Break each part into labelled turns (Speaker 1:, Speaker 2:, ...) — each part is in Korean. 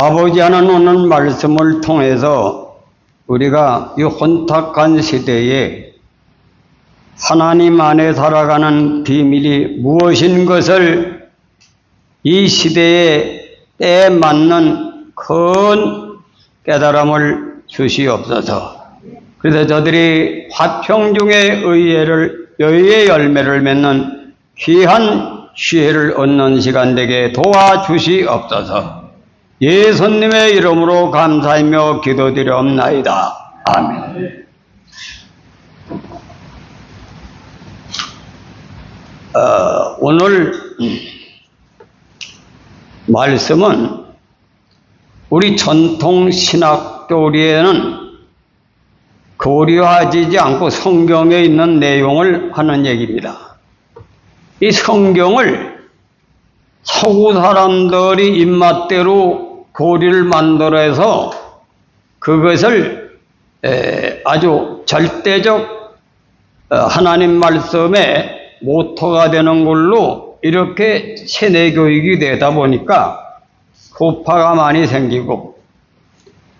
Speaker 1: 아버지 하나님 오늘 말씀을 통해서 우리가 이 혼탁한 시대에 하나님 안에 살아가는 비밀이 무엇인 것을 이 시대에 때에 맞는 큰 깨달음을 주시옵소서. 그래서 저들이 화평중의 의의 열매를 맺는 귀한 시혜를 얻는 시간 되게 도와주시옵소서. 예수님의 이름으로 감사하며 기도드리옵나이다. 아멘. 오늘 말씀은 우리 전통 신학 교리에는 고려하지 않고 성경에 있는 내용을 하는 얘기입니다. 이 성경을 서구 사람들이 입맛대로 고리를 만들어서 그것을 아주 절대적 하나님 말씀의 모토가 되는 걸로 이렇게 세뇌 교육이 되다 보니까 후파가 많이 생기고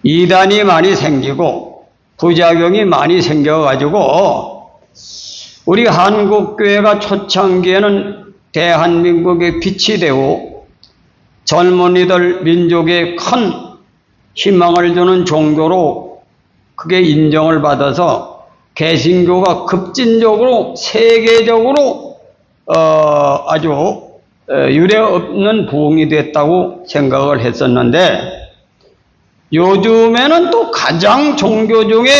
Speaker 1: 이단이 많이 생기고 부작용이 많이 생겨가지고 우리 한국교회가 초창기에는 대한민국의 빛이 되고 젊은이들 민족에 큰 희망을 주는 종교로 그게 인정을 받아서 개신교가 급진적으로 세계적으로 아주 유례없는 부흥이 됐다고 생각을 했었는데 요즘에는 또 가장 종교 중에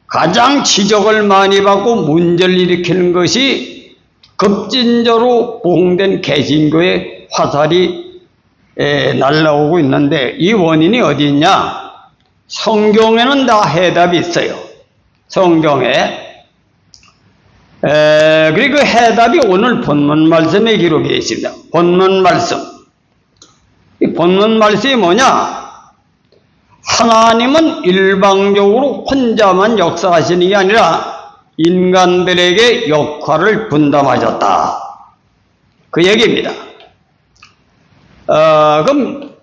Speaker 1: 가장 지적을 많이 받고 문제를 일으키는 것이 급진적으로 부흥된 개신교의 화살이 날라오고 있는데 이 원인이 어디 있냐? 성경에는 다 해답이 있어요. 성경에. 그리고 해답이 오늘 본문 말씀에 기록되어 있습니다. 본문 말씀. 이 본문 말씀이 뭐냐? 하나님은 일방적으로 혼자만 역사하시는 게 아니라 인간들에게 역할을 분담하셨다. 그 얘기입니다. 그럼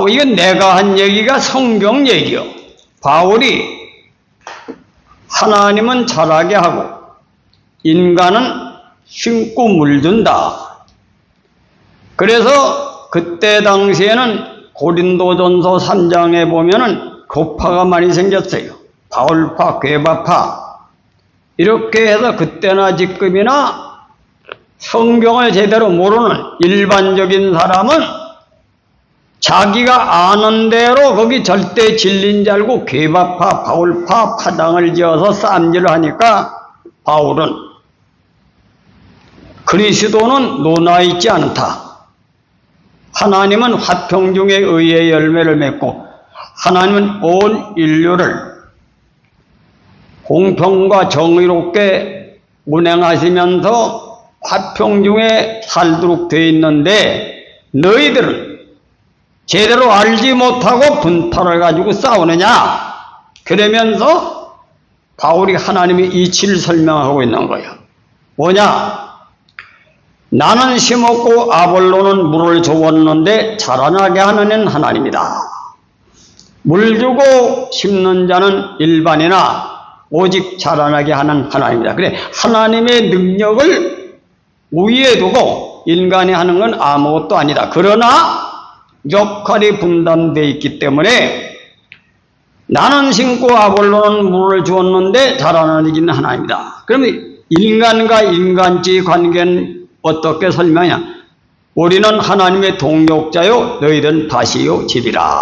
Speaker 1: 이건 내가 한 얘기가 성경 얘기요. 바울이 하나님은 자라게 하고 인간은 심고 물든다. 그래서 그때 당시에는 고린도전서 3장에 보면은 교파가 많이 생겼어요. 바울파, 괴바파. 이렇게 해서 그때나 지금이나 성경을 제대로 모르는 일반적인 사람은 자기가 아는 대로 거기 절대 진리인 줄 알고 괴바파, 바울파 파당을 지어서 쌈질을 하니까 바울은 그리스도는 논하있지 않다. 하나님은 화평중의 의의 열매를 맺고 하나님은 온 인류를 공평과 정의롭게 운행하시면서 화평중에 살도록 되어 있는데 너희들은 제대로 알지 못하고 분파를 가지고 싸우느냐? 그러면서 바울이 하나님의 이치를 설명하고 있는 거예요. 뭐냐? 나는 심었고 아볼로는 물을 주었는데 자라나게 하는 하나님이다. 물 주고 심는 자는 일반이나 오직 자라나게 하는 하나님이다. 그래, 하나님의 능력을 우위에 두고 인간이 하는 건 아무것도 아니다. 그러나 역할이 분담되어 있기 때문에 나는 심고 아볼로는 물을 주었는데 자라나는 하나님이다. 그러면 인간과 인간지의 관계는 어떻게 설명하냐? 우리는 하나님의 동역자요 너희들은 밭이요 집이라.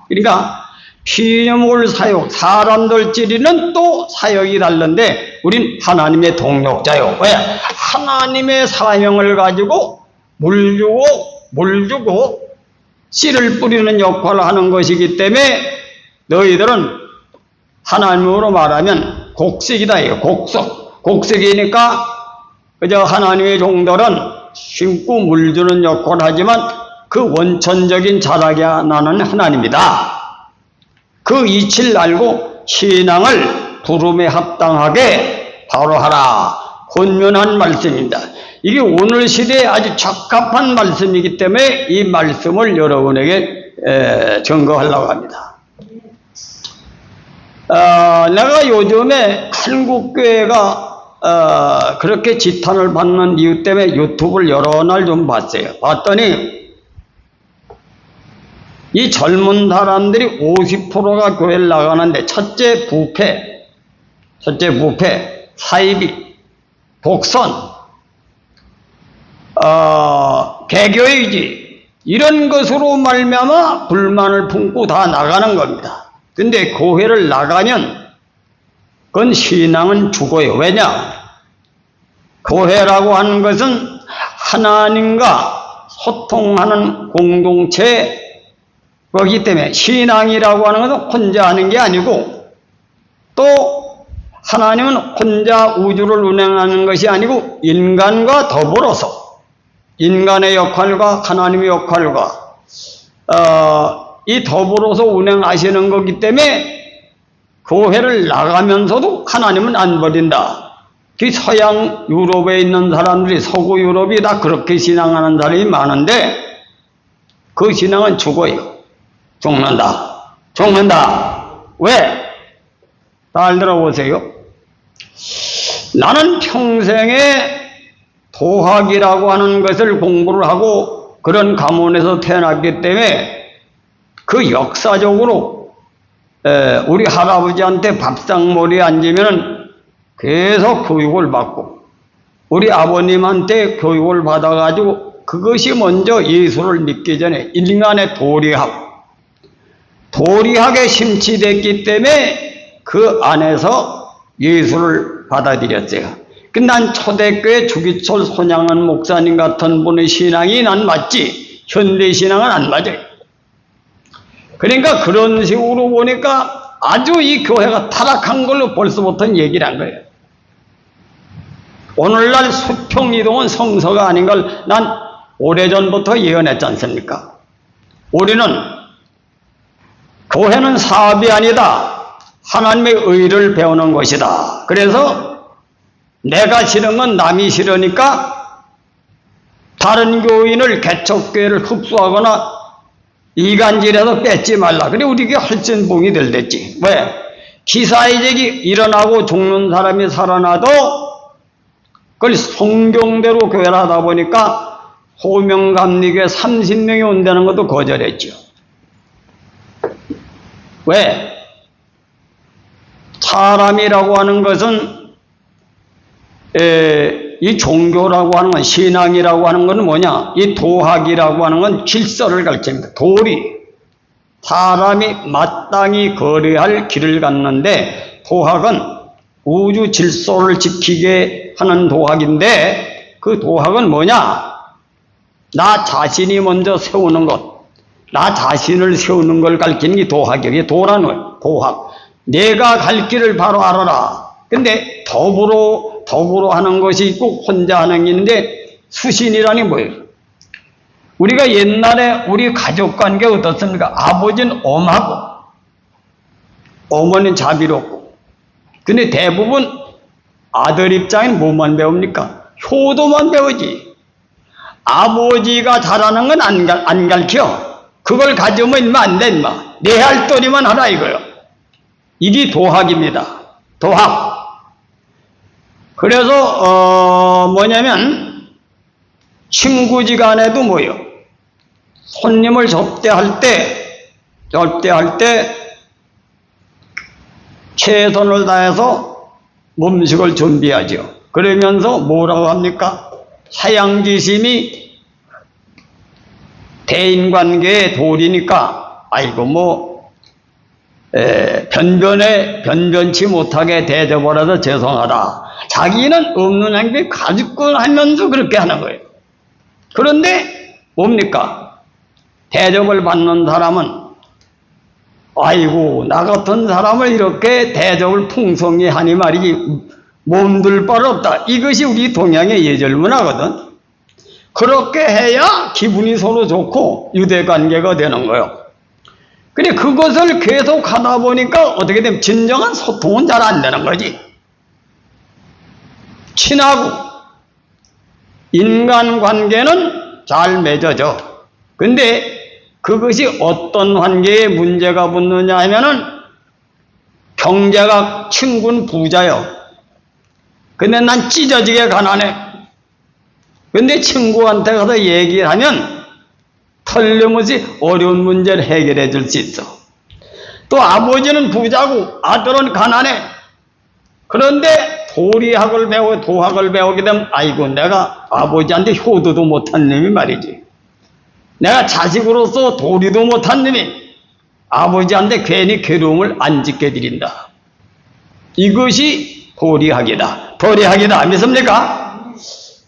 Speaker 1: 그러니까 피조물 사역, 사람들 찌리는 또 사역이 다른데 우린 하나님의 동역자요. 왜? 하나님의 사명을 가지고 물 주고 씨를 뿌리는 역할을 하는 것이기 때문에 너희들은 하나님으로 말하면 곡식이다. 곡식이니까 그저 하나님의 종들은 심고 물 주는 역할을 하지만 그 원천적인 자라게 나는 하나님이다. 그 이치를 알고 신앙을 부름에 합당하게 바로 하라. 권면한 말씀입니다. 이게 오늘 시대에 아주 적합한 말씀이기 때문에 이 말씀을 여러분에게 증거하려고 합니다. 내가 요즘에 한국교회가 그렇게 지탄을 받는 이유 때문에 유튜브를 여러 날 좀 봤어요. 봤더니 이 젊은 사람들이 50%가 교회를 나가는데 첫째 부패, 사이비, 독선, 개교의지 이런 것으로 말미암아 불만을 품고 다 나가는 겁니다. 근데 교회를 나가면 그건 신앙은 죽어요. 왜냐? 교회라고 하는 것은 하나님과 소통하는 공동체 그렇기 때문에 신앙이라고 하는 것은 혼자 하는 게 아니고 또 하나님은 혼자 우주를 운행하는 것이 아니고 인간과 더불어서 인간의 역할과 하나님의 역할과 이 더불어서 운행하시는 거기 때문에 교회를 나가면서도 하나님은 안 버린다. 서양 유럽에 있는 사람들이 서구 유럽이 다 그렇게 신앙하는 사람이 많은데 그 신앙은 죽어요. 죽는다. 왜? 잘 들어보세요. 나는 평생에 도학이라고 하는 것을 공부를 하고 그런 가문에서 태어났기 때문에 그 역사적으로 우리 할아버지한테 밥상머리에 앉으면 계속 교육을 받고 우리 아버님한테 교육을 받아가지고 그것이 먼저 예수를 믿기 전에 인간의 도리학에 심취됐기 때문에 그 안에서 예수를 받아들였어요. 난 초대교회 주기철 손양은 목사님 같은 분의 신앙이 난 맞지 현대 신앙은 안 맞아요. 그러니까 그런 식으로 보니까 아주 이 교회가 타락한 걸로 벌써부터 얘기를 한 거예요. 오늘날 수평이동은 성서가 아닌 걸 난 오래전부터 예언했지 않습니까? 우리는 교회는 사업이 아니다. 하나님의 의를 배우는 것이다. 그래서 내가 싫은 건 남이 싫으니까 다른 교인을 개척교회를 흡수하거나 이간질해서 뺏지 말라. 그래 우리에게 훨씬 봉이 될 됐지. 왜? 기사이적이 일어나고 죽는 사람이 살아나도 그걸 성경대로 교회를 하다 보니까 호명감리교회 30명이 온다는 것도 거절했죠. 왜? 사람이라고 하는 것은 이 종교라고 하는 건 신앙이라고 하는 건 뭐냐? 이 도학이라고 하는 건 질서를 가르칩니다. 도리. 사람이 마땅히 걸어야 할 길을 갔는데 도학은 우주 질서를 지키게 하는 도학인데 그 도학은 뭐냐? 나 자신이 먼저 세우는 것. 나 자신을 세우는 걸 가르치는 게 도학이에요. 이게 도라는 거예요. 도학. 내가 갈 길을 바로 알아라. 근데 더불어 하는 것이 있고 혼자 하는 게 있는데 수신이라니 뭐예요? 우리가 옛날에 우리 가족 관계 어떻습니까? 아버지는 엄하고 어머니는 자비롭고 근데 대부분 아들 입장엔 뭐만 배웁니까? 효도만 배우지. 아버지가 잘하는 건 안 가르쳐. 그걸 가지면 인마 안 돼, 인마. 내 할 도리만 하라 이거요. 이게 도학입니다. 도학. 그래서 뭐냐면 친구지간에도 뭐요? 손님을 접대할 때 최선을 다해서 음식을 준비하죠. 그러면서 뭐라고 합니까? 사양지심이 대인관계의 도리니까 아이고 변변치 못하게 대접을 해서 죄송하다. 자기는 없는 행위 가지고 하면서 그렇게 하는 거예요. 그런데 뭡니까? 대접을 받는 사람은 아이고 나 같은 사람을 이렇게 대접을 풍성히 하니 말이지 몸둘 바를 없다. 이것이 우리 동양의 예절 문화거든. 그렇게 해야 기분이 서로 좋고 유대관계가 되는 거예요. 근데 그것을 계속 하다 보니까 어떻게 되면 진정한 소통은 잘 안 되는 거지. 친하고 인간관계는 잘 맺어져. 근데 그것이 어떤 관계에 문제가 붙느냐 하면은 경제가 친구는 부자요. 근데 난 찢어지게 가난해. 근데 친구한테 가서 얘기를 하면 틀림없이 어려운 문제를 해결해 줄 수 있어. 또 아버지는 부자고 아들은 가난해. 그런데 도학을 배우게 되면 아이고 내가 아버지한테 효도도 못한 놈이 말이지. 내가 자식으로서 도리도 못한 놈이 아버지한테 괜히 괴로움을 안 짓게 드린다. 이것이 도리학이다. 도리학이다. 믿습니까?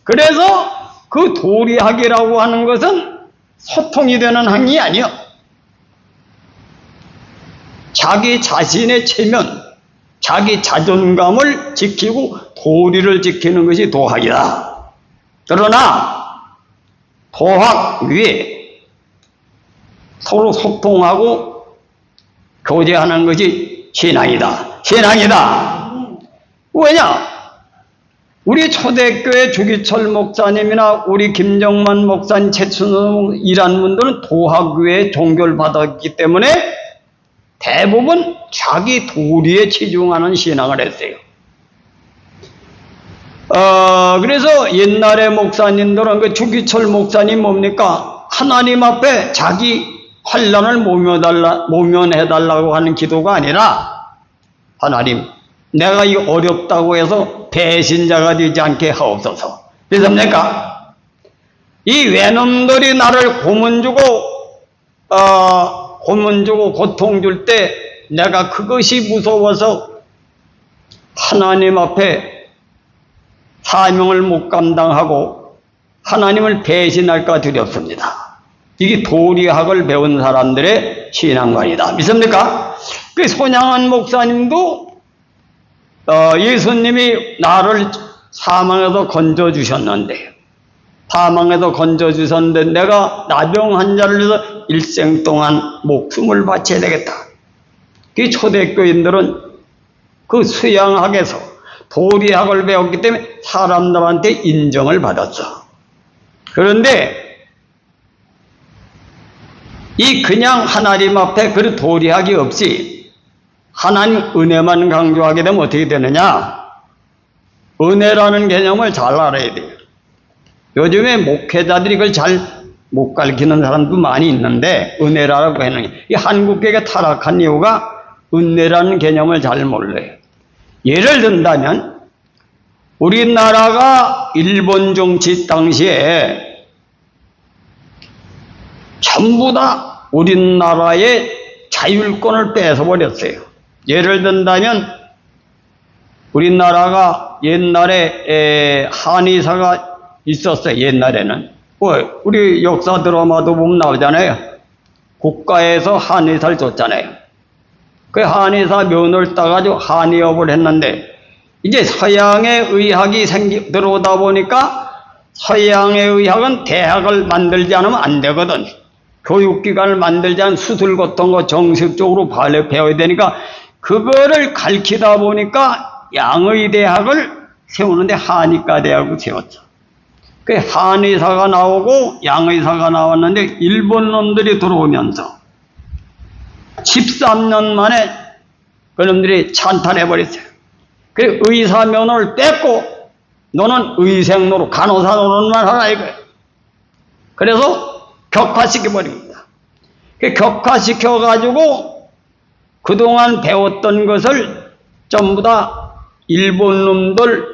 Speaker 1: 그래서 그 도리학이라고 하는 것은 소통이 되는 학이 아니요. 자기 자신의 체면, 자기 자존감을 지키고 도리를 지키는 것이 도학이다. 그러나 도학 위에 서로 소통하고 교제하는 것이 신앙이다. 신앙이다. 왜냐? 우리 초대교회 주기철 목사님이나 우리 김정만 목사님, 최춘호 이란 분들은 도학교에 종교를 받았기 때문에 대부분 자기 도리에 치중하는 신앙을 했어요. 그래서 옛날에 목사님들은 그 주기철 목사님 뭡니까? 하나님 앞에 자기 환난을 모면해달라고 하는 기도가 아니라 하나님, 내가 이 어렵다고 해서 배신자가 되지 않게 하옵소서. 믿습니까? 이 외놈들이 나를 고문 주고 고통 줄 때 내가 그것이 무서워서 하나님 앞에 사명을 못 감당하고 하나님을 배신할까 두렵습니다. 이게 도리학을 배운 사람들의 신앙관이다. 믿습니까? 그 손양한 목사님도 예수님이 나를 사망에서 건져주셨는데 내가 나병 환자를 위해서 일생 동안 목숨을 바쳐야 되겠다. 그 초대교인들은 그 수양학에서 도리학을 배웠기 때문에 사람들한테 인정을 받았어. 그런데 이 그냥 하나님 앞에 그 도리학이 없이 하나님 은혜만 강조하게 되면 어떻게 되느냐? 은혜라는 개념을 잘 알아야 돼요. 요즘에 목회자들이 그걸 잘 못 가르치는 사람도 많이 있는데 은혜라고 하는 이 한국교회가 타락한 이유가 은혜라는 개념을 잘 몰라요. 예를 든다면 우리나라가 일본 정치 당시에 전부 다 우리나라의 자율권을 뺏어버렸어요. 예를 든다면 우리나라가 옛날에 한의사가 있었어요. 옛날에는 우리 역사 드라마도 보면 나오잖아요. 국가에서 한의사를 줬잖아요. 그 한의사 면을 따가지고 한의업을 했는데 이제 서양의 의학이 들어오다 보니까 서양의 의학은 대학을 만들지 않으면 안 되거든. 교육기관을 만들지 않으면 수술 같은 거 정식적으로 배워야 되니까 그거를 가르치다 보니까 양의대학을 세우는데 한의과 대학을 세웠죠. 그 한의사가 나오고 양의사가 나왔는데 일본 놈들이 들어오면서 13년 만에 그놈들이 찬탈해버렸어요. 그 의사 면허를 뺏고 너는 의생노로 간호사 노릇만 하라 이거예요. 그래서 격화시켜버립니다. 그 격화시켜가지고 그동안 배웠던 것을 전부 다 일본 놈들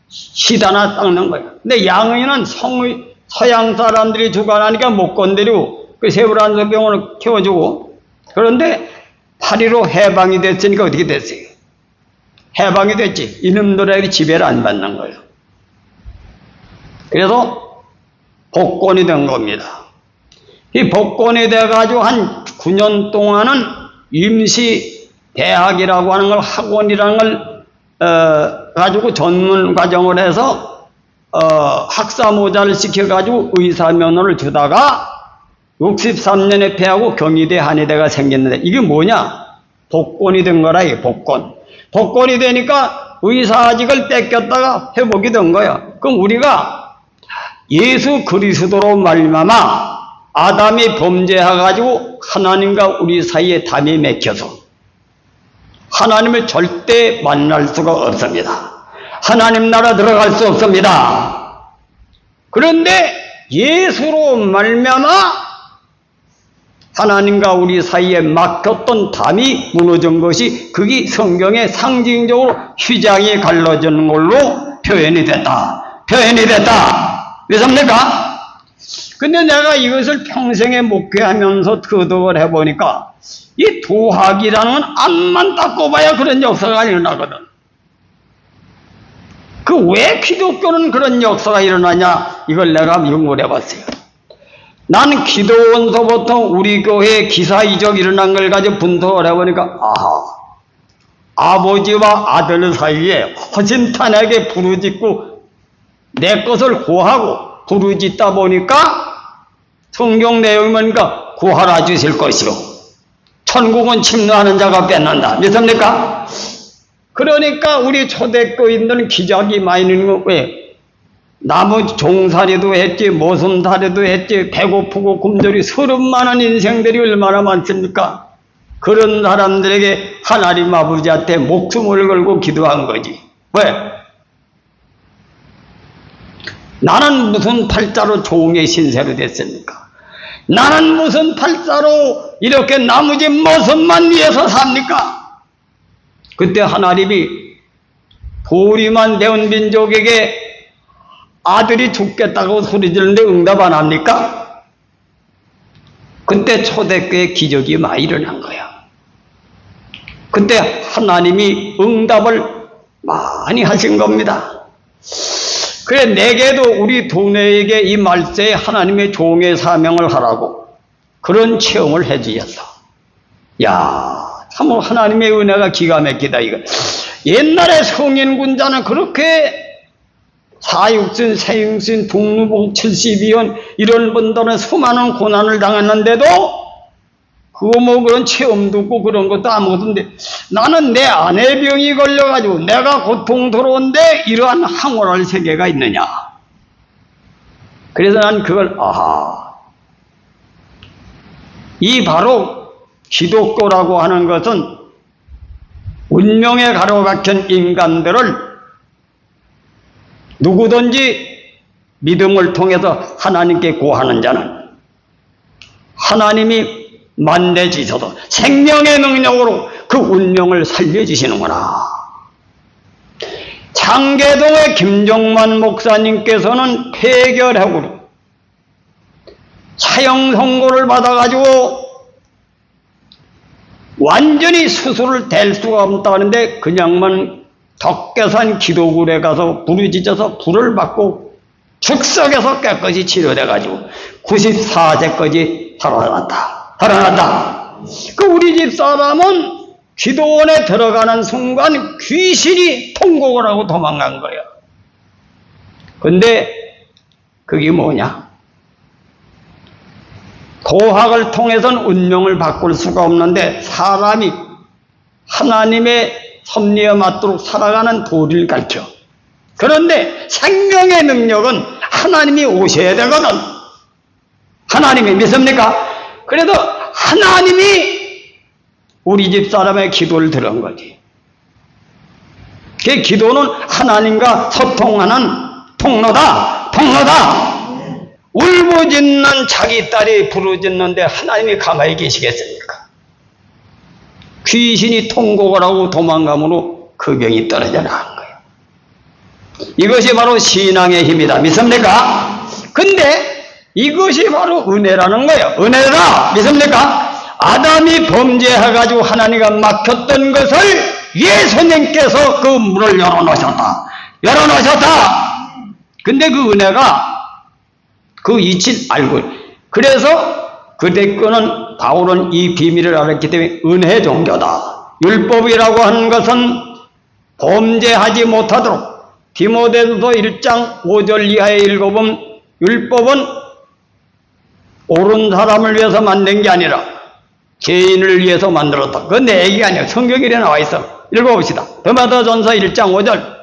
Speaker 1: 시다나 닦는 거예요. 근데 양의는 서양 사람들이 주관하니까 못 건드리고 그 세브란스 병원을 키워주고 그런데 8.15 해방이 됐으니까 어떻게 됐어요? 해방이 됐지. 이놈들에게 지배를 안 받는 거예요. 그래서 복권이 된 겁니다. 이 복권이 돼가지고 한 9년 동안은 임시 대학이라고 하는 걸 학원이라는 걸 가지고 전문 과정을 해서 학사 모자를 시켜가지고 의사 면허를 주다가 63년에 폐하고 경희대 한의대가 생겼는데 이게 뭐냐? 복권이 된 거라 이게 복권. 복권이 되니까 의사직을 뺏겼다가 회복이 된 거야. 그럼 우리가 예수 그리스도로 말미암아 아담이 범죄해가지고 하나님과 우리 사이에 담이 맥혀서 하나님을 절대 만날 수가 없습니다. 하나님 나라 들어갈 수 없습니다. 그런데 예수로 말미암아 하나님과 우리 사이에 막혔던 담이 무너진 것이 그게 성경에 상징적으로 휘장이 갈라지는 걸로 표현이 됐다. 왜습니까? 근데 내가 이것을 평생에 목회하면서 터득을 해보니까 이 도학이라는 건 앞만 닦고 봐야 그런 역사가 일어나거든. 그 왜 기독교는 그런 역사가 일어나냐, 이걸 내가 연구를 해봤어요. 나는 기도원서부터 우리 교회에 기사 이적 일어난 걸 가지고 분석을 해보니까, 아하, 아버지와 아들 사이에 허심탄회하게 부르짖고 내 것을 구하고 부르짖다 보니까 성경 내용이 보니까 구하라 주실 것이요 천국은 침노하는 자가 뺏는다. 믿습니까? 그러니까 우리 초대교인들은 기적이 많이 있는 거 왜? 나무 종살이도 했지, 모순살이도 했지, 배고프고 굶주리 서른 많은 인생들이 얼마나 많습니까? 그런 사람들에게 하나님 아버지한테 목숨을 걸고 기도한 거지. 왜? 나는 무슨 팔자로 종의 신세로 됐습니까? 나는 무슨 팔자로 이렇게 나머지 모습만 위해서 삽니까? 그때 하나님이 도리만 배운 민족에게 아들이 죽겠다고 소리지르는데 응답 안 합니까? 그때 초대교회 기적이 많이 일어난 거야. 그때 하나님이 응답을 많이 하신 겁니다. 그래, 내게도 우리 도내에게 이 말세에 하나님의 종의 사명을 하라고 그런 체험을 해주셨어. 야, 참 하나님의 은혜가 기가 막히다 이거. 옛날에 성인군자는 그렇게 사육신, 세육신, 동루봉 72원 이런 분들은 수많은 고난을 당했는데도 그거 뭐 그런 체험도 없고 그런 것도 아무것도 없는데 나는 내 아내 병이 걸려가지고 내가 고통스러운데 이러한 황홀할 세계가 있느냐. 그래서 난 그걸 아하, 이 바로 기독교라고 하는 것은 운명에 가로막힌 인간들을 누구든지 믿음을 통해서 하나님께 구하는 자는 하나님이 만대지셔도 생명의 능력으로 그 운명을 살려주시는구나. 창계동의 김종만 목사님께서는 폐결핵으로 차형 선고를 받아가지고 완전히 수술을 댈 수가 없다는데 그냥만 덕계산 기도굴에 가서 부르짖어서 불을 받고 즉석에서 깨끗이 치료돼가지고 94세까지 살아났다. 그 우리 집 사람은 기도원에 들어가는 순간 귀신이 통곡을 하고 도망간 거야. 근데 그게 뭐냐? 도학을 통해서는 운명을 바꿀 수가 없는데 사람이 하나님의 섭리에 맞도록 살아가는 도리를 가르쳐. 그런데 생명의 능력은 하나님이 오셔야 되거든. 하나님이 믿습니까? 그래도 하나님이 우리 집 사람의 기도를 들은 거지. 그 기도는 하나님과 소통하는 통로다. 울부짖는 자기 딸이 부르짖는데 하나님이 가만히 계시겠습니까? 귀신이 통곡을 하고 도망감으로 그 병이 떨어져 나간 거예요. 이것이 바로 신앙의 힘이다. 믿습니까? 근데 이것이 바로 은혜라는 거예요. 은혜다. 믿습니까? 아담이 범죄해가지고 하나님과 막혔던 것을 예수님께서 그 문을 열어놓으셨다. 근데 그 은혜가 그 이치를 알고, 그래서 그대교는 바울은 이 비밀을 알았기 때문에 은혜 종교다. 율법이라고 하는 것은 범죄하지 못하도록 디모데후서 1장 5절 이하에 읽어보면 율법은 옳은 사람을 위해서 만든 게 아니라 죄인을 위해서 만들었다. 그건 내 얘기가 아니야. 성경에 나와 있어. 읽어봅시다. 디모데전서 1장 5절.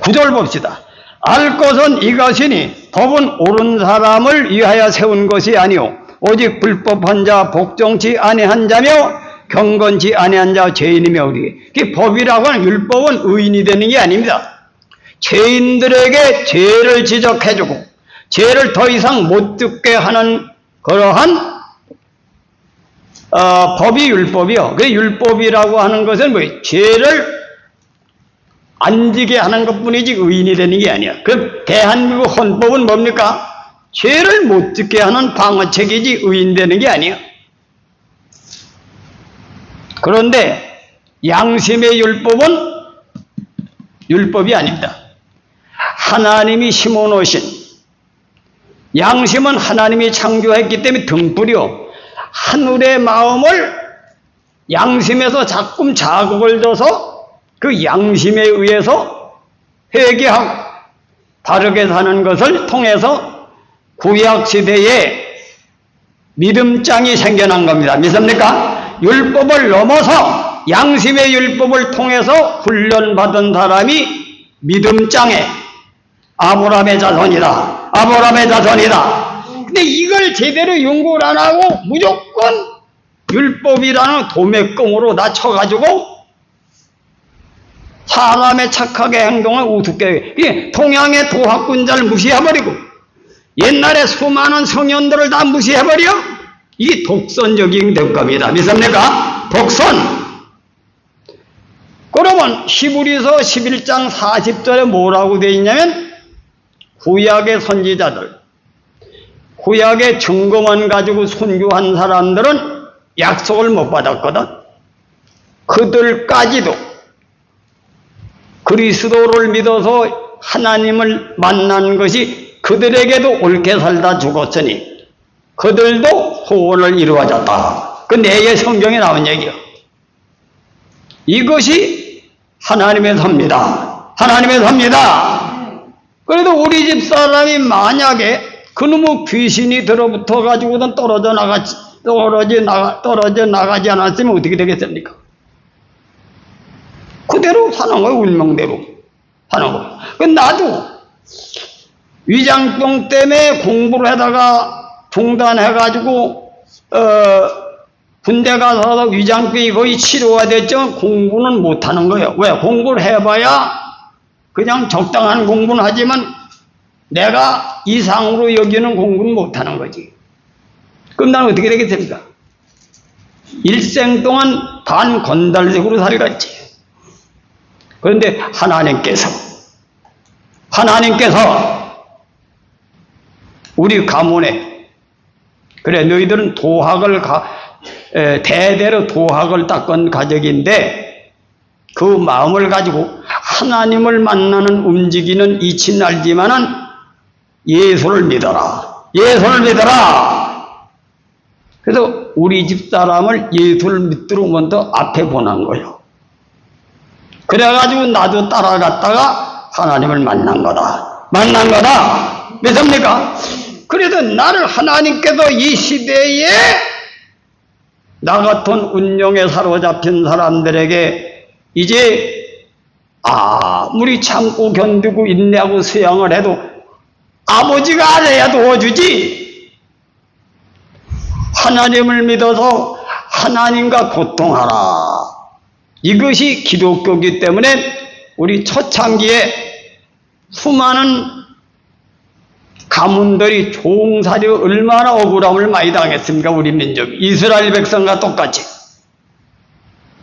Speaker 1: 구절을 봅시다. 알 것은 이것이니 법은 옳은 사람을 위하여 세운 것이 아니오 오직 불법한 자 복종치 아니한 자며 경건치 아니한 자 죄인이며 우리 법이라고 하는 율법은 의인이 되는 게 아닙니다. 죄인들에게 죄를 지적해주고 죄를 더 이상 못 듣게 하는 그러한 법이 율법이요. 그 율법이라고 하는 것은 뭐예요? 죄를 안 지게 하는 것뿐이지 의인이 되는 게 아니야. 그 대한민국 헌법은 뭡니까? 죄를 못 짓게 하는 방어책이지 의인 되는 게 아니야. 그런데 양심의 율법은 율법이 아닙니다. 하나님이 심어놓으신 양심은 하나님이 창조했기 때문에 등불이요. 하늘의 마음을 양심에서 자꾸 자극을 줘서 그 양심에 의해서 회개하고 바르게 사는 것을 통해서 구약시대에 믿음장이 생겨난 겁니다. 믿습니까? 율법을 넘어서 양심의 율법을 통해서 훈련받은 사람이 믿음장에 아브라함의 자손이다. 아브라함의 자손이다. 근데 이걸 제대로 연구를 안 하고 무조건 율법이라는 도매금으로 낮춰가지고 사람의 착하게 행동을 우습게 동양의 도학군자를 무시해버리고 옛날에 수많은 성현들을 다 무시해버려. 이게 독선적인 될 겁니다. 믿습니까? 독선. 그러면 히브리서 11장 40절에 뭐라고 되어 있냐면 구약의 선지자들, 구약의 증거만 가지고 순교한 사람들은 약속을 못 받았거든. 그들까지도 그리스도를 믿어서 하나님을 만난 것이 그들에게도 옳게 살다 죽었으니 그들도 소원을 이루어졌다. 그 내의 성경에 나온 얘기요. 이것이 하나님의 섭니다. 하나님의 섭니다. 그래도 우리 집 사람이 만약에 그놈의 귀신이 들어붙어 가지고는 떨어져 나가지 않았으면 어떻게 되겠습니까? 그대로 사는 거예요. 운명대로 사는 거예요. 나도 위장병 때문에 공부를 하다가 중단해가지고 군대 가서 위장병이 거의 치료가 됐죠. 공부는 못하는 거예요. 왜? 공부를 해봐야 그냥 적당한 공부는 하지만 내가 이상으로 여기는 공부는 못하는 거지. 그럼 나는 어떻게 되겠습니까? 일생 동안 반건달색으로 살겠지. 그런데 하나님께서 우리 가문에 그래 너희들은 도학을 대대로 도학을 닦은 가족인데 그 마음을 가지고 하나님을 만나는 움직이는 이치는 알지만은 예수를 믿어라. 예수를 믿어라. 그래서 우리 집 사람을 예수를 믿도록 먼저 앞에 보낸 거예요. 그래가지고 나도 따라갔다가 하나님을 만난 거다. 믿습니까? 그래도 나를 하나님께서 이 시대에 나 같은 운명에 사로잡힌 사람들에게 이제 아무리 참고 견디고 인내하고 수양을 해도 아버지가 알아야 도와주지. 하나님을 믿어서 하나님과 고통하라. 이것이 기독교이기 때문에 우리 초창기에 수많은 가문들이 종살이 얼마나 억울함을 많이 당했습니까? 우리 민족 이스라엘 백성과 똑같이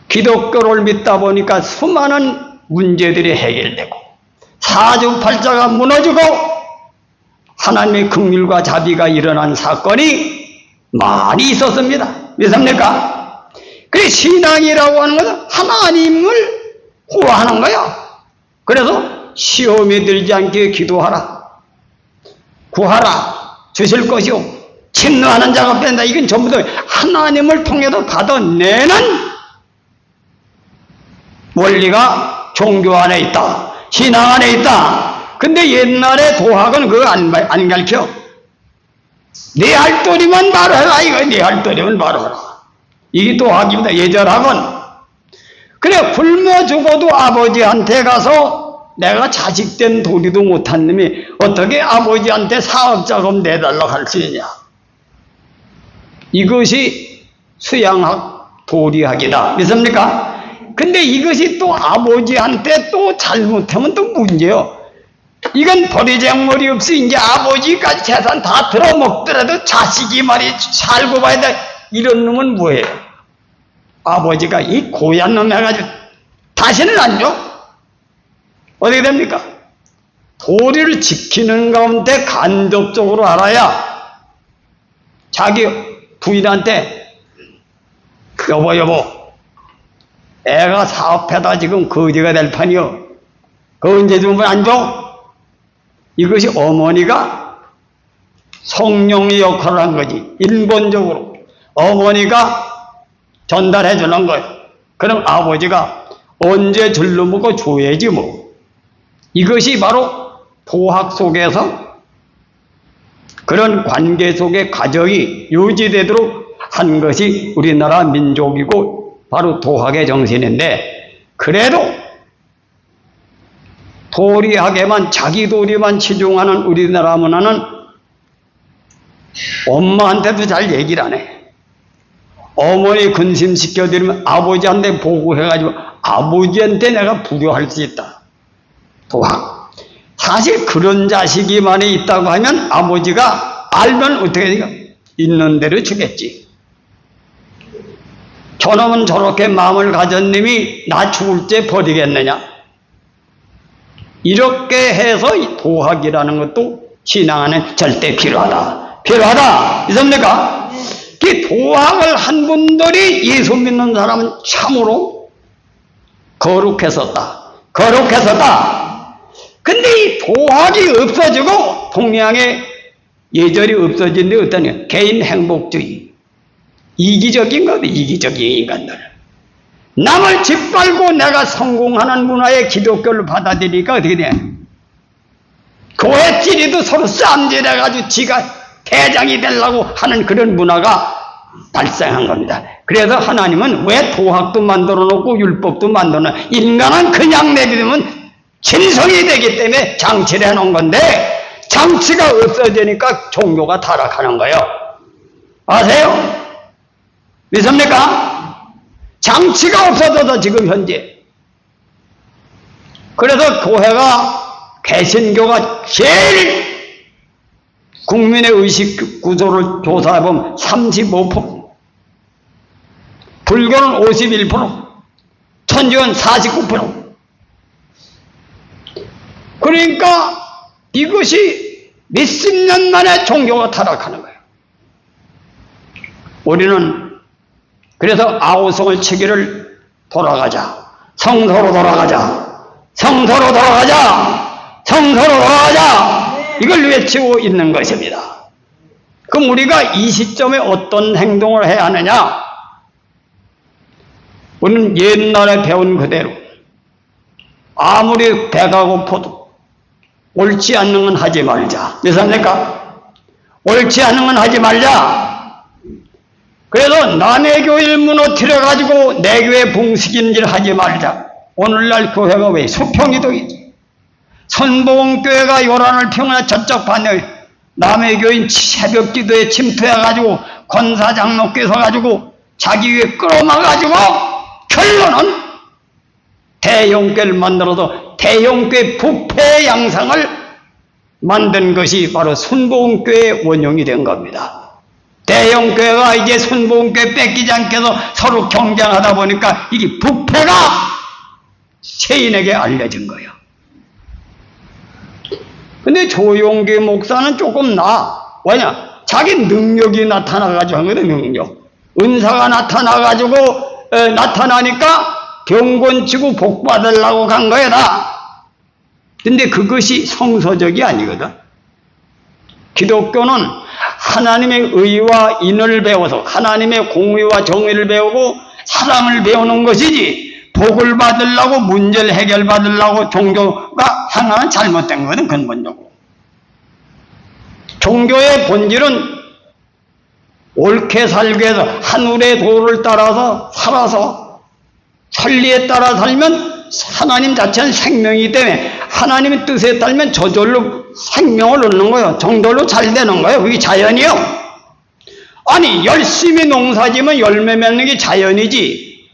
Speaker 1: 기독교를 믿다 보니까 수많은 문제들이 해결되고 사주팔자가 무너지고 하나님의 긍휼과 자비가 일어난 사건이 많이 있었습니다. 믿습니까? 그래 신앙이라고 하는 것은 하나님을 구하는 거야. 그래서 시험에 들지 않게 기도하라. 구하라. 주실 것이요. 침노하는 자가 뺀다. 이건 전부 다 하나님을 통해서 받아내는 원리가 종교 안에 있다. 신앙 안에 있다. 근데 옛날에 도학은 그거 안 가르쳐. 네 할 도리만 바로 해라. 이거 네 할 도리만 바로 해라. 이게 도학입니다. 예절학은. 그래 굶어 죽어도 아버지한테 가서 내가 자식된 도리도 못한 놈이 어떻게 아버지한테 사업자금 내달라고 할 수 있냐. 이것이 수양학 도리학이다. 믿습니까? 근데 이것이 또 아버지한테 또 잘못하면 또 문제요. 이건 버리장머리 없이 이제 아버지까지 재산 다 들어먹더라도 자식이 말이 살고 봐야 돼. 이런 놈은 뭐예요? 아버지가 이 고얀 놈 해가지고 다시는 안 줘? 어떻게 됩니까? 도리를 지키는 가운데 간접적으로 알아야 자기 부인한테 여보 애가 사업해다 지금 거지가 될 판이요. 그거 언제 주면 안 줘? 이것이 어머니가 성령의 역할을 한 거지. 인본적으로 어머니가 전달해 주는 거예요. 그럼 아버지가 언제 줄로 먹고 줘야지 뭐. 이것이 바로 도학 속에서 그런 관계 속의 가정이 유지되도록 한 것이 우리나라 민족이고 바로 도학의 정신인데, 그래도 도리학에만 자기 도리만 치중하는 우리나라 문화는 엄마한테도 잘 얘기를 안 해. 어머니 근심시켜드리면 아버지한테 보고해가지고 아버지한테 내가 불효할 수 있다. 도학. 사실 그런 자식이 만에 있다고 하면 아버지가 알면 어떻게 되냐? 있는 대로 주겠지. 저놈은 저렇게 마음을 가진 놈이 나 죽을 때 버리겠느냐? 이렇게 해서 이 도학이라는 것도 신앙 안에 절대 필요하다. 필요하다. 믿습니까? 이 도학을 한 분들이 예수 믿는 사람은 참으로 거룩했었다. 거룩했었다. 근데 이 도학이 없어지고 동양의 예절이 없어진 데 어떠냐? 개인 행복주의. 이기적인 거다. 이기적인 인간들. 남을 짓밟고 내가 성공하는 문화의 기독교를 받아들이니까 어떻게 돼? 교회끼리도 서로 쌈질해가지고 지가 대장이 되려고 하는 그런 문화가 발생한 겁니다. 그래서 하나님은 왜 도학도 만들어 놓고 율법도 만들어 놓고, 인간은 그냥 내비두면 짐승이 되기 때문에 장치를 해놓은 건데, 장치가 없어지니까 종교가 타락하는 거예요. 아세요? 믿습니까? 장치가 없어져서 지금 현재. 그래서 교회가, 개신교가 제일 국민의 의식 구조를 조사해보면 35%, 불교는 51%, 천주교는 49%. 그러니까 이것이 몇십 년 만에 종교가 타락하는 거예요. 우리는 그래서 아우성을 치기를 돌아가자. 성서로 돌아가자. 성서로 돌아가자. 성서로 돌아가자. 이걸 외치고 있는 것입니다. 그럼 우리가 이 시점에 어떤 행동을 해야 하느냐? 우리는 옛날에 배운 그대로 아무리 배가 고파도 옳지 않는 건 하지 말자. 믿습니까? 옳지 않는 건 하지 말자. 그래서 남의 교회를 무너뜨려가지고 내 교회 봉식인지를 하지 말자. 오늘날 교회가 왜 수평이동이지? 선봉교회가 요란을 평하나 저쪽 반대 남의 교인 새벽 기도에 침투해가지고 권사장로께 서가지고 자기 위에 끌어막아가지고 결론은 대형교회를 만들어서 대형교회 부패 양상을 만든 것이 바로 순복음교회의 원흉이 된 겁니다. 대형교회가 이제 순복음교회 뺏기지 않게 해서 서로 경쟁하다 보니까 이게 부패가 세인에게 알려진 거예요. 근데 조용기 목사는 조금 나아. 왜냐? 자기 능력이 나타나가지고 한 거다. 능력. 은사가 나타나가지고 나타나니까 경건치고 복 받으려고 간 거야 다. 근데 그것이 성서적이 아니거든. 기독교는 하나님의 의와 인을 배워서 하나님의 공의와 정의를 배우고 사랑을 배우는 것이지, 복을 받으려고 문제를 해결받으려고 종교가 하나는 잘못된 거거든. 근본적으로 종교의 본질은 옳게 살기 위해서 하늘의 도를 따라서 살아서 천리에 따라 살면 하나님 자체는 생명이기 때문에 하나님의 뜻에 따르면 저절로 생명을 얻는 거예요. 정절로 잘 되는 거예요. 그게 자연이요. 아니 열심히 농사지면 열매 맺는 게 자연이지,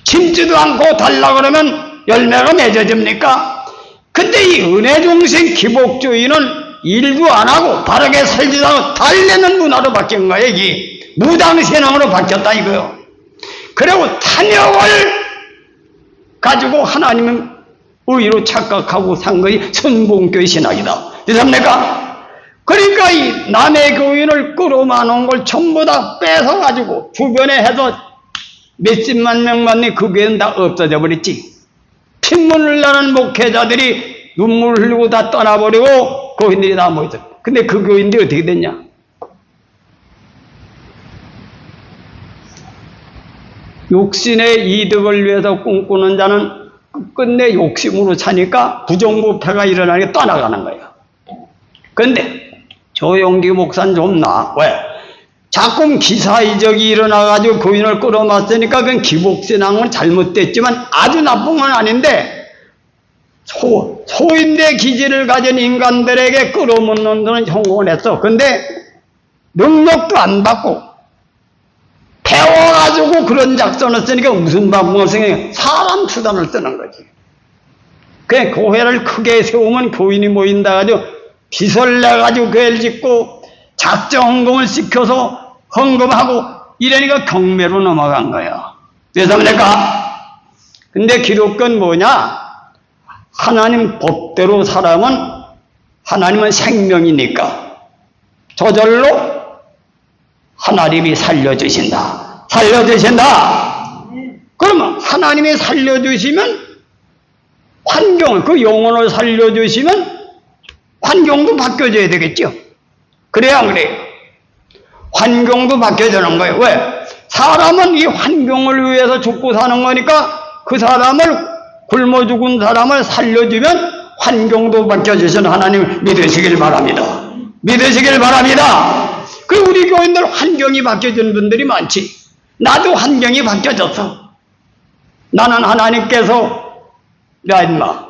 Speaker 1: 심지도 않고 달라 그러면 열매가 맺어집니까? 근데 이 은혜 중심 기복주의는 일도 안 하고 바르게 살지도 않고 달래는 문화로 바뀐 거예요. 이게 무당신앙으로 바뀌었다 이거요. 그리고 탐욕을 가지고 하나님은 의로 착각하고 산 것이 선봉교의 신학이다. 이해합니까? 그러니까 이 남의 교인을 끌어만온 걸 전부 다 뺏어가지고 주변에 해서 몇십만 명만이 그 교회는 다 없어져 버렸지. 핏물을 나는 목회자들이 눈물 흘리고 다 떠나버리고 교인들이 다 모였어. 근데 그 교인들이 어떻게 됐냐? 욕심의 이득을 위해서 꿈꾸는 자는 끝내 욕심으로 차니까 부정부패가 일어나게 떠나가는 거예요. 근데 조용기 목사는 좀 나아. 왜? 자꾸 기사이적이 일어나가지고 교인을 끌어맞으니까 그건 기복신앙은 잘못됐지만 아주 나쁜 건 아닌데, 소인의 기질을 가진 인간들에게 끌어모는 데는 성공을 했어. 근데 능력도 안 받고 배워가지고 그런 작전을 쓰니까 무슨 방법을 생각해? 사람 수단을 쓰는 거지. 그 교회를 크게 세우면 교인이 모인다 가지고 빚을 내가지고 교회를 짓고 작정 헌금을 시켜서 헌금하고 이러니까 경매로 넘어간 거예요. 그래서 그러니까 근데 기독교는 뭐냐? 하나님 법대로 살아면 하나님은 생명이니까 저절로 하나님이 살려주신다. 살려주신다. 그러면 하나님이 살려주시면 환경을, 그 영혼을 살려주시면 환경도 바뀌어져야 되겠죠. 그래야 안 그래요? 환경도 바뀌어지는 거예요. 왜? 사람은 이 환경을 위해서 죽고 사는 거니까 그 사람을 굶어 죽은 사람을 살려주면 환경도 바뀌어주시는 하나님 믿으시길 바랍니다. 믿으시길 바랍니다. 그 우리 교인들 환경이 바뀌어진 분들이 많지. 나도 환경이 바뀌어졌어. 나는 하나님께서 야 임마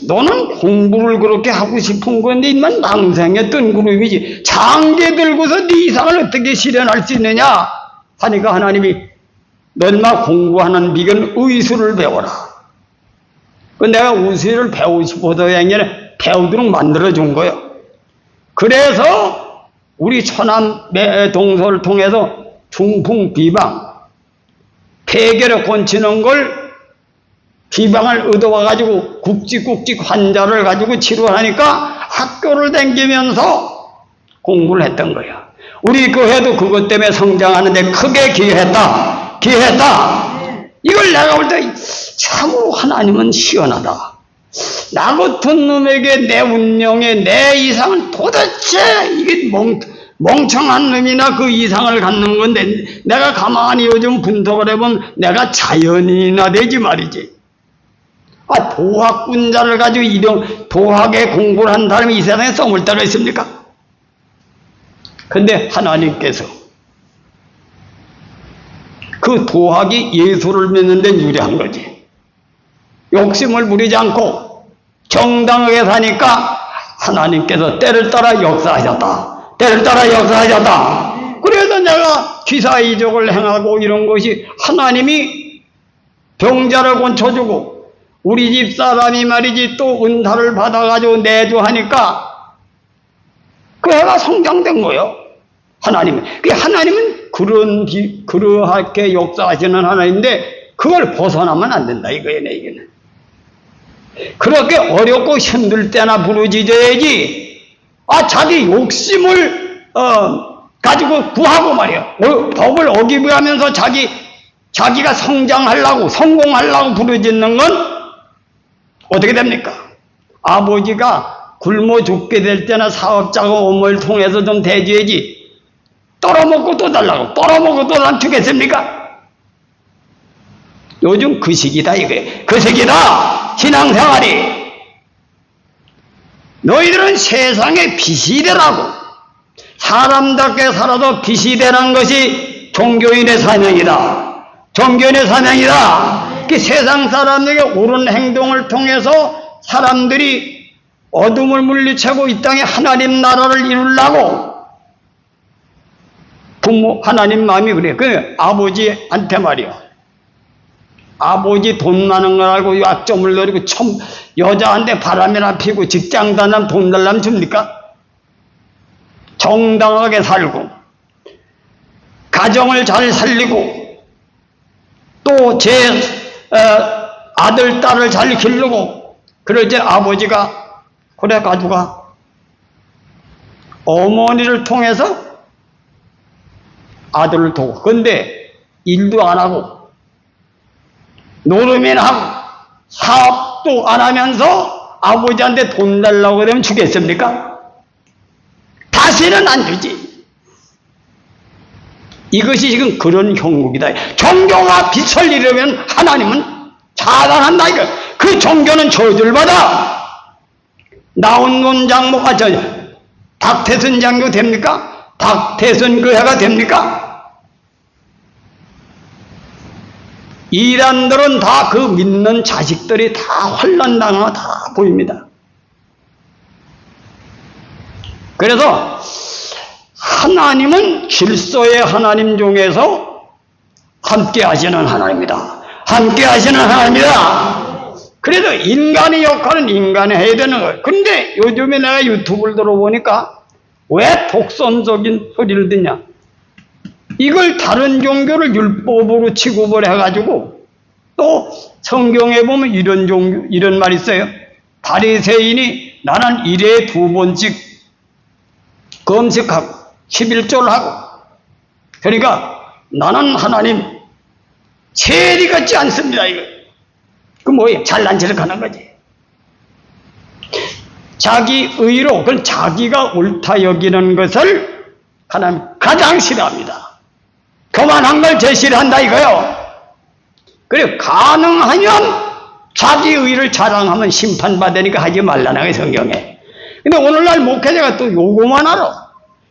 Speaker 1: 너는 공부를 그렇게 하고 싶은 건데 임마 낭생의 뜬구름이지 장계 들고서 네 이상을 어떻게 실현할 수 있느냐 하니까 하나님이 너 임마 공부하는 비결은 의술을 배워라. 그 내가 의술을 배우고 싶어서 아니라 배우도록 만들어준 거예요. 그래서 우리 처남 동서를 통해서 중풍 비방 폐결에 곤치는 걸 비방을 얻어와가지고 굵직굵직 환자를 가지고 치료하니까 학교를 다니면서 공부를 했던 거야. 우리 교회도 그것 때문에 성장하는데 크게 기여했다. 이걸 내가 볼 때 참으로 하나님은 시원하다. 나 같은 놈에게 내 운명에 내 이상은 도대체 이게 멍청한 놈이나 그 이상을 갖는 건데 내가 가만히 요즘 분석을 해보면 내가 자연인이나 되지 말이지. 도학군자를 가지고 이런 도학에 공부를 한 사람이 이 세상에 써볼 때가 있습니까? 근데 하나님께서 그 도학이 예수를 믿는 데 유리한 거지. 욕심을 부리지 않고 정당하게 사니까 하나님께서 때를 따라 역사하셨다. 그래서 내가 기사이적을 행하고 이런 것이 하나님이 병자를 고쳐주고 우리 집 사람이 말이지 또 은사를 받아가지고 내주하니까 그 애가 성장된 거예요. 하나님은 그러하게 역사하시는 하나님인데 그걸 벗어나면 안 된다 이거예요. 이게는 그렇게 어렵고 힘들 때나 부르짖어야지 자기 욕심을 가지고 구하고 말이야. 법을 어기부하면서 자기가 성장하려고 성공하려고 부르짖는 건 어떻게 됩니까? 아버지가 굶어 죽게 될 때나 사업자가 어머니를 통해서 좀 대줘야지 떨어먹고 또 달라고 떨어먹고 또 남추겠습니까? 요즘 그 시기다 이거예요. 그 시기다 신앙생활이. 너희들은 세상의 빛이 되라고. 사람답게 살아도 빛이 되는 것이 종교인의 사명이다. 그 세상 사람에게 옳은 행동을 통해서 사람들이 어둠을 물리치고 이 땅에 하나님 나라를 이루려고 부모, 하나님 마음이 그래. 그 아버지한테 말이야. 아버지 돈 많은 걸 알고 약점을 노리고 여자한테 바람이나 피고 직장 다니면 돈 달라면 줍니까? 정당하게 살고 가정을 잘 살리고 또 제 아들, 딸을 잘 기르고 그럴 때 아버지가 그래 가지고가 어머니를 통해서 아들을 도고 근데 일도 안 하고 노름이나 하고 사업도 안 하면서 아버지한테 돈 달라고 그러면 주겠습니까? 다시는 안 주지. 이것이 지금 그런 형국이다. 종교가 빛을 잃으면 하나님은 차단한다. 이거. 그 종교는 저주를받아. 나온돈 장모가 박태순 장교 됩니까? 박태순 교회가 됩니까? 이란들은 다 그 믿는 자식들이 다 환난당하고 다 보입니다. 그래서 하나님은 질서의 하나님 중에서 함께 하시는 하나님이다. 함께 하시는 하나님이다. 그래도 인간의 역할은 인간이 해야 되는 거예요. 근데 요즘에 내가 유튜브를 들어보니까 왜 독선적인 소리를 듣냐? 이걸 다른 종교를 율법으로 취급을 해가지고 또 성경에 보면 이런 말이 있어요. 바리새인이 나는 1회에 2번씩 금식하고 11조를 하고 그러니까 나는 하나님 세리 같지 않습니다. 이거 그 뭐예요? 잘난 체를 하는 거지. 자기 의로 그건 자기가 옳다 여기는 것을 하나님 가장 싫어합니다. 그만한 걸 제시를 한다 이거요. 그래 가능하면 자기 의를 자랑하면 심판받으니까 하지 말라는 거예요 성경에. 근데 오늘날 목회자가 또 요거만 알아.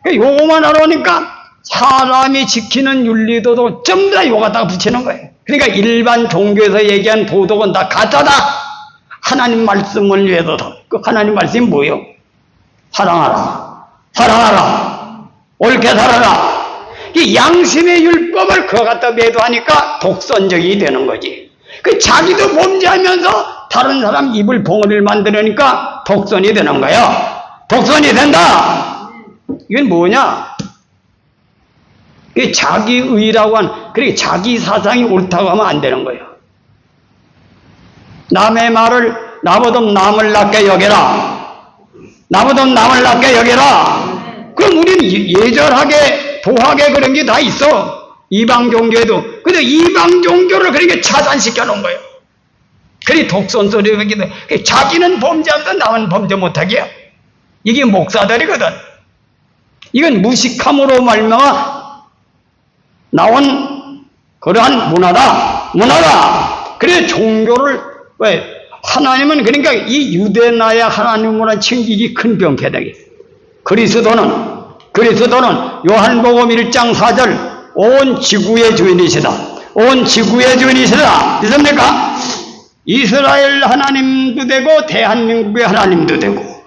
Speaker 1: 요거만 알아오니까 사람이 지키는 윤리도도 전부 다 요 갖다가 붙이는 거예요. 그러니까 일반 종교에서 얘기한 도덕은 다 가짜다. 하나님 말씀을 위해서도. 그 하나님 말씀이 뭐예요? 사랑하라. 사랑하라. 옳게 살아라. 이 양심의 율법을 그거 갖다 매도하니까 독선적이 되는 거지. 그 자기도 범죄하면서 다른 사람 입을 봉어리를 만들으니까 독선이 되는 거예요. 독선이 된다. 이건 뭐냐? 자기의라고 그러니까 자기 사상이 옳다고 하면 안 되는 거예요. 남의 말을 나보다 남을 낫게 여겨라. 나보다 남을 낫게 여겨라. 그럼 우리는 예절하게 도하게 그런 게 다 있어. 이방 종교에도. 근데 이방 종교를 그렇게 차단시켜 놓은 거예요. 그리 독선소리를 하기도 자기는 범죄하면서 남은 범죄 못하게. 이게 목사들이거든. 이건 무식함으로 말미암아 나온 그러한 문화다. 그래서 종교를 왜 하나님은 그러니까 이 유대나야 하나님으로 챙기기 큰 병폐되기. 그리스도는 요한복음 1장 4절 온 지구의 주인이시다. 온 지구의 주인이시다. 믿습니까? 이스라엘 하나님도 되고 대한민국의 하나님도 되고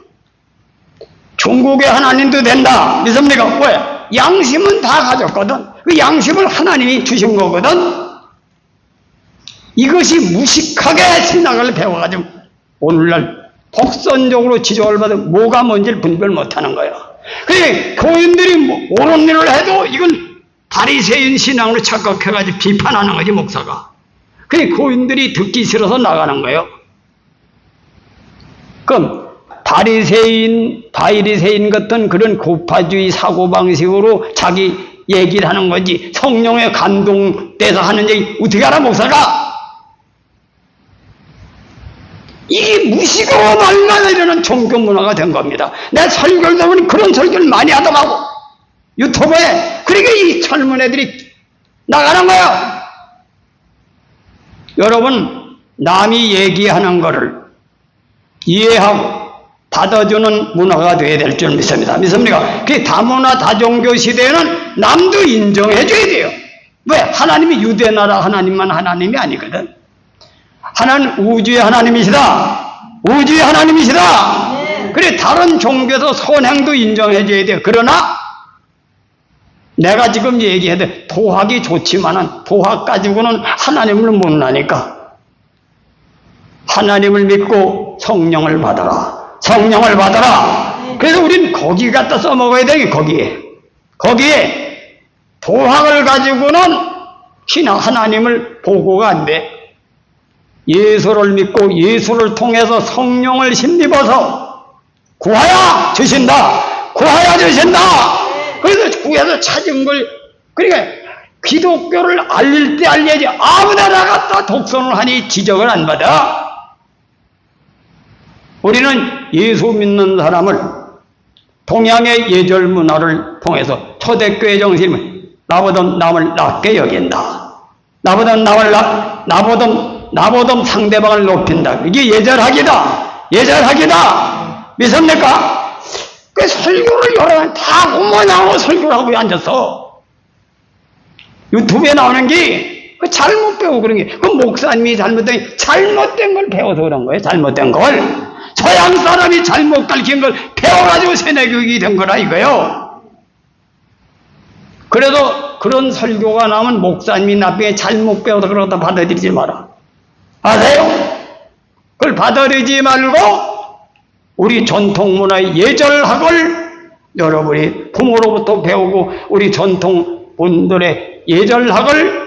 Speaker 1: 중국의 하나님도 된다. 믿습니까? 왜? 양심은 다 가졌거든. 그 양심을 하나님이 주신 거거든. 이것이 무식하게 신학을 배워가지고 오늘날 독선적으로 지적을 받으면 뭐가 뭔지를 분별 못하는 거예요. 그래 교인들이 옳은 일을 해도 이건 바리새인 신앙으로 착각해가지고 비판하는 거지 목사가. 그래 교인들이 듣기 싫어서 나가는 거예요. 그럼 바리새인 같은 그런 고파주의 사고방식으로 자기 얘기를 하는 거지 성령에 감동돼서 하는 얘기 어떻게 알아 목사가? 이게 무식으로 말만 이러는 종교 문화가 된 겁니다. 내 설교를 보면 그런 설교를 많이 하더라고 유튜브에. 그러니까 이 젊은 애들이 나가는 거예요. 여러분 남이 얘기하는 거를 이해하고 받아주는 문화가 되어야 될 줄 믿습니다. 믿습니까? 그 다문화 다종교 시대에는 남도 인정해줘야 돼요. 왜? 하나님이 유대나라 하나님만 하나님이 아니거든. 하나님 우주의 하나님이시다. 우주의 하나님이시다. 그래, 다른 종교에서 선행도 인정해줘야 돼. 그러나 내가 지금 얘기해도 도학이 좋지만은 도학 가지고는 하나님을 못 나니까 하나님을 믿고 성령을 받아라. 성령을 받아라. 그래서 우린 거기 갖다 써먹어야 돼. 거기에 도학을 가지고는 하나님을 보고가 안 돼. 예수를 믿고 예수를 통해서 성령을 힘입어서 구하여 주신다. 구하여 주신다. 그래서 구해서 찾은 걸, 그러니까 기독교를 알릴 때 알려야지. 아무데나 갖다 독선을 하니 지적을 안 받아. 우리는 예수 믿는 사람을 동양의 예절 문화를 통해서 초대교회 정신을 나보다 남을 낮게 여긴다. 나보다 상대방을 높인다. 이게 예절학이다. 예절학이다. 믿습니까? 그 설교를 여러 번 다 공무원 나오고 설교를 하고 앉았어. 유튜브에 나오는 게 그 잘못 배우고 그런 게, 그 목사님이 잘못된 걸 배워서 그런 거예요. 잘못된 걸. 서양 사람이 잘못 가르친 걸 배워가지고 세뇌교육이 된 거라 이거요. 그래도 그런 설교가 나오면 목사님이 나중에 잘못 배워서 그러다 받아들이지 마라. 아세요? 그걸 받아들이지 말고 우리 전통문화의 예절학을 여러분이 부모로부터 배우고 우리 전통분들의 예절학을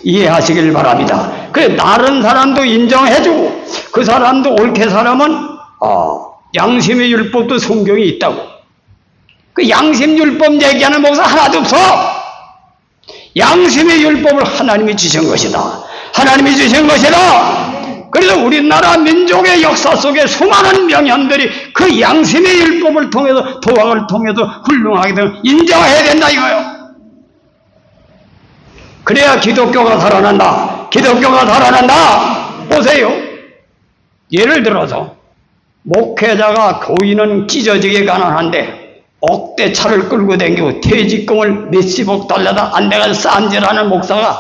Speaker 1: 이해하시길 바랍니다. 그래, 다른 사람도 인정해주고 그 사람도 옳게 살아면 양심의 율법도 성경이 있다고. 그 양심율법 얘기하는 목사 하나도 없어. 양심의 율법을 하나님이 주신 것이다. 하나님이 주신 것이다. 그래서 우리나라 민족의 역사 속에 수많은 명현들이 그 양심의 율법을 통해서 도학을 통해서 훌륭하게 인정해야 된다 이거요. 그래야 기독교가 살아난다. 기독교가 살아난다. 보세요. 예를 들어서 목회자가 교인은 찢어지게 가난한데 억대 차를 끌고 다니고 퇴직금을 몇십억 달러다 안 내가 쌈질하는 목사가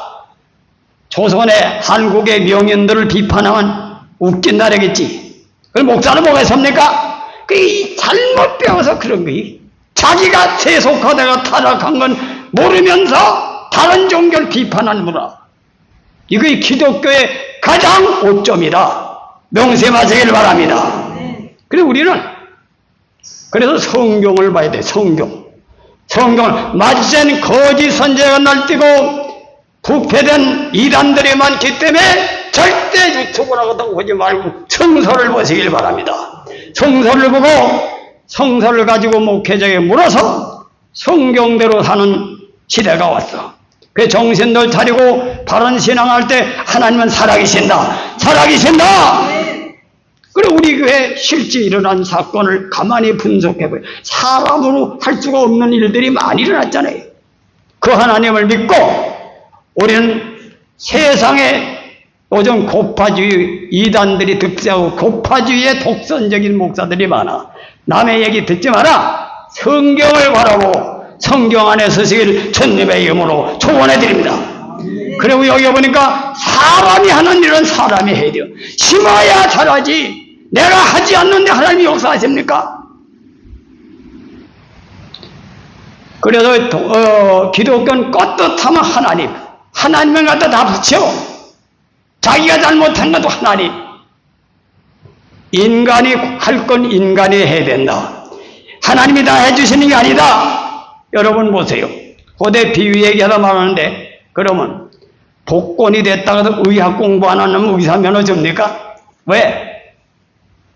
Speaker 1: 조선의 한국의 명인들을 비판하면 웃긴다라겠지. 그 목사는 뭐가 있습니까? 그 잘못 배워서 그런 거지. 자기가 세속화되가 타락한 건 모르면서 다른 종교를 비판하는 문화. 이게 기독교의 가장 오점이다. 명심하시길 바랍니다. 그래서 우리는 그래서 성경을 봐야 돼. 성경을 마주친 거짓 선지자가 날뛰고 부패된 이단들이 많기 때문에 절대 유튜브라고 보지 말고 성서를 보시길 바랍니다. 성서를 보고 성서를 가지고 목회자에게 물어서 성경대로 사는 시대가 왔어. 그 정신들 차리고 바른 신앙할 때 하나님은 살아계신다. 살아계신다. 그래, 우리 교회에 실제 일어난 사건을 가만히 분석해보요. 사람으로 할 수가 없는 일들이 많이 일어났잖아요. 그 하나님을 믿고 우리는 세상에 요즘 고파주의 이단들이 득세하고 고파주의의 독선적인 목사들이 많아. 남의 얘기 듣지 마라. 성경을 바라보고 성경 안에 서시길 주님의 이름으로 축원해 드립니다. 그리고 여기 보니까 사람이 하는 일은 사람이 해야 돼요. 심어야 잘하지. 내가 하지 않는데 하나님이 역사하십니까? 그래서 기독교는 떳떳하면 하나님을 갖다 다 붙여. 자기가 잘못한 것도 하나님. 인간이 할 건 인간이 해야 된다. 하나님이 다 해주시는 게 아니다. 여러분 보세요. 고대 비유 얘기하다 말하는데, 그러면 복권이 됐다가도 의학 공부 안 하면 의사 면허 줍니까? 왜?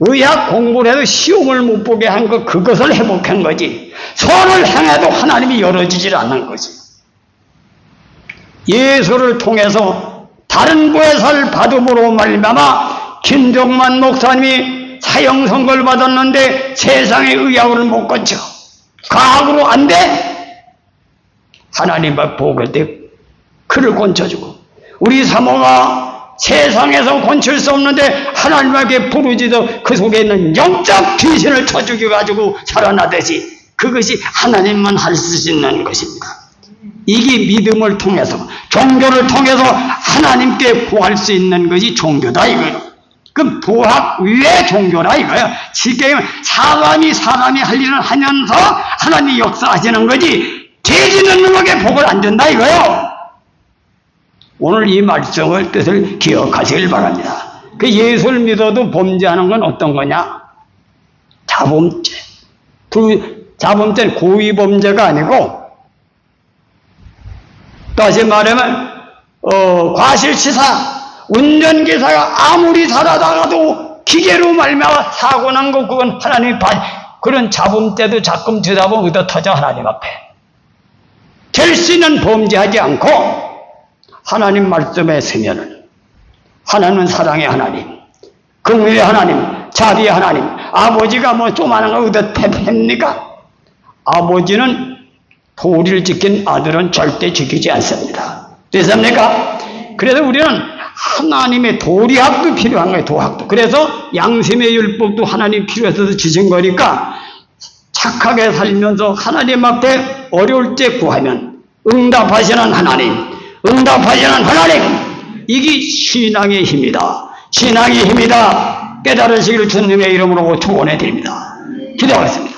Speaker 1: 의학 공부를 해도 시험을 못 보게 한 거, 그것을 회복한 거지. 선을 행해도 하나님이 열어주질 않는 거지. 예수를 통해서 다른 부에살 받음으로 말미암아 김종만 목사님이 사형 선고를 받았는데 세상의 의학으로 못 고쳐. 과학으로 안 돼? 하나님만 보고 때 그를 건쳐주고, 우리 사모가 세상에서 건칠 수 없는데 하나님에게 부르짖어 그 속에 있는 영적 귀신을 쳐 죽여가지고 살아나듯이 그것이 하나님만 할 수 있는 것입니다. 이게 믿음을 통해서, 종교를 통해서 하나님께 구할 수 있는 것이 종교다 이거예요. 그럼 도학 위의 종교라 이거예요. 지금 사람이 할 일을 하면서 하나님이 역사하시는 거지 죄 짓는 놈에게 복을 안 준다 이거예요. 오늘 이 말씀을 뜻을 기억하시길 바랍니다. 그 예수를 믿어도 범죄하는 건 어떤 거냐? 자범죄. 자범죄는 고의범죄가 아니고, 다시 말하면 과실치사, 운전기사가 아무리 잘하다가도 기계로 말미암아 사고 난 거 그건 하나님이 그런 자범죄도 자금 주다 보면 얻어 터져 하나님 앞에. 결실은 범죄하지 않고 하나님 말씀에 서면은 하나님은 사랑의 하나님, 긍휼의 하나님, 자비의 하나님. 아버지가 뭐 조그마한 거 얻어 팹니까? 아버지는 도리를 지킨 아들은 절대 지키지 않습니다. 됐습니까? 그래서 우리는 하나님의 도리학도 필요한 거예요. 도학도. 그래서 양심의 율법도 하나님 필요해서 지신 거니까 착하게 살면서 하나님 앞에 어려울 때 구하면 응답하시는 하나님, 이게 신앙의 힘이다. 신앙의 힘이다. 깨달으시기를 주님의 이름으로 축원해 드립니다. 기도하겠습니다.